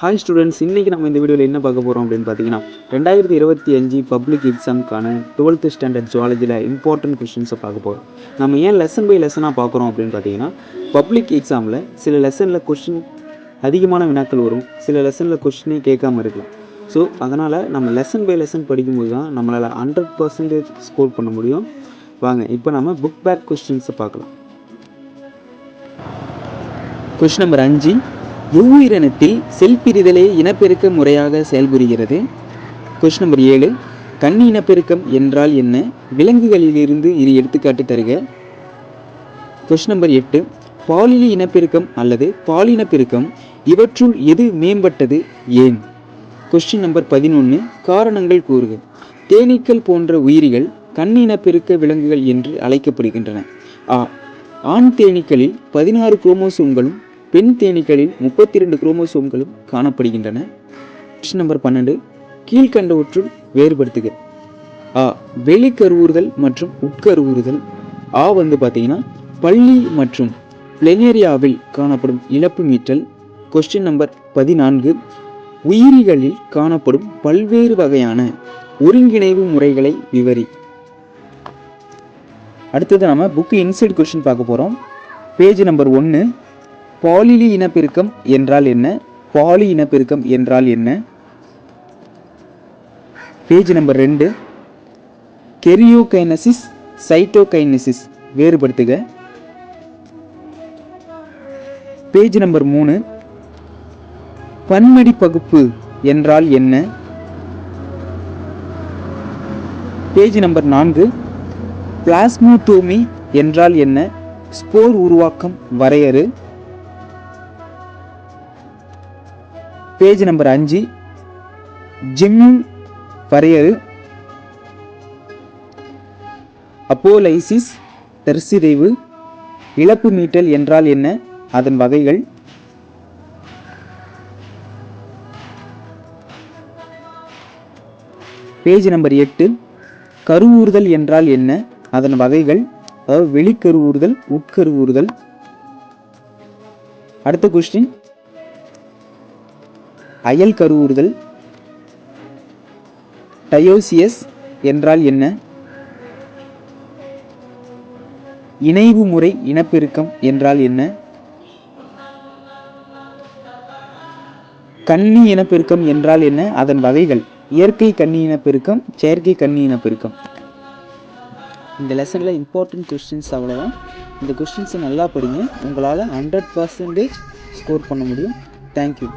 Hi students, இன்றைக்கி நம்ம இந்த வீடியோவில் என்ன பார்க்க போகிறோம் அப்படின்னு பார்த்தீங்கன்னா 2025 பப்ளிக் எக்ஸாமுக்கான 12th ஸ்டாண்டர்ட் ஜுவாலஜியில் இம்பார்ட்டன்ட் கொஷின்ஸை பார்க்க போகிறோம். நம்ம ஏன் லெசன் பை லெசனாக பார்க்குறோம் அப்படின்னு பார்த்தீங்கன்னா, பப்ளிக் எக்ஸாமில் சில லெசனில் கொஷின் அதிகமான வினாக்கள் வரும், சில லெசனில் கொஷினே கேட்காமல் இருக்கலாம். ஸோ அதனால் நம்ம லெசன் பை லெசன் படிக்கும்போது தான் நம்மளால் 100% ஸ்கோர் பண்ண முடியும். வாங்க இப்போ நம்ம புக் பேக் கொஸ்டின்ஸை பார்க்கலாம். கொஷின் நம்பர் 5, எவ்வுயிரினத்தில் செல் பிரிதலே இனப்பெருக்க முறையாக செயல்புரிகிறது? கொஸ்டின் நம்பர் 7, கன்னி இனப்பெருக்கம் என்றால் என்ன? விலங்குகளிலிருந்து இரு எடுத்துக்காட்டு தருக. கொஸ்டின் நம்பர் 8, பாலின இனப்பெருக்கம் அல்லது பாலினப்பெருக்கம் இவற்றுள் எது மேம்பட்டது, ஏன்? கொஸ்டின் நம்பர் 11, காரணங்கள் கூறுக. தேனீக்கள் போன்ற உயிரிகள் கன்னி இனப்பெருக்க விலங்குகள் என்று அழைக்கப்படுகின்றன. ஆண் தேனீக்களில் 16 குரோமோசோம்களும் பெண் தேனீக்களில் 32 குரோமோசோம்களும் காணப்படுகின்றன. கொஸ்டின் நம்பர் 12, கீழ்கண்டவற்றுள் வேறுபடுத்துக. வெளிக்கருவுறுதல் மற்றும் உட்கருவுறுதல். பார்த்தீங்கன்னா பள்ளி மற்றும் பிளெனேரியாவில் காணப்படும் இழப்பு மீட்டல். கொஸ்டின் நம்பர் 14, உயிரிகளில் காணப்படும் பல்வேறு வகையான ஒருங்கிணைவு முறைகளை விவரி. அடுத்தது நம்ம புக்கு இன்சைட் கொஸ்டின் பார்க்க போகிறோம். பேஜ் நம்பர் 1, பாலிலி இனப்பெருக்கம் என்றால் என்ன? பாலி இனப்பெருக்கம் என்றால் என்ன? பேஜ் நம்பர் 2, கெரியோகைனசிஸ் சைட்டோகைனசிஸ் வேறுபடுத்துக. பேஜ் நம்பர் 3, பன்மடி பகுப்பு என்றால் என்ன? பேஜ் நம்பர் 4, பிளாஸ்மோடோமி என்றால் என்ன? ஸ்போர் உருவாக்கம் வரையறு. பேஜ் நம்பர் 5, ஜெம்யூல் வரையறு. அப்போலைசிஸ் தற்சிதைவு. இழப்பு மீட்டல் என்றால் என்ன? அதன் வகைகள். பேஜ் நம்பர் 8, கருவூறுதல் என்றால் என்ன? அதன் வகைகள், அதாவது வெளிக்கருவூறுதல், உட்கருவூறுதல். அடுத்த கொஸ்டின், அயல் கருவூறுதல். டயோசியஸ் என்றால் என்ன? இணைவு முறை இனப்பெருக்கம் என்றால் என்ன? கன்னி இனப்பெருக்கம் என்றால் என்ன? அதன் வகைகள். இயற்கை கன்னி இனப்பெருக்கம், செயற்கை கன்னி இனப்பெருக்கம். இந்த லெசனில் இம்பார்ட்டன்ட் கொஸ்டின்ஸ் அவ்வளோதான். இந்த கொஸ்டின்ஸை நல்லா படிங்க, உங்களால் 100% ஸ்கோர் பண்ண முடியும். தேங்க்யூ.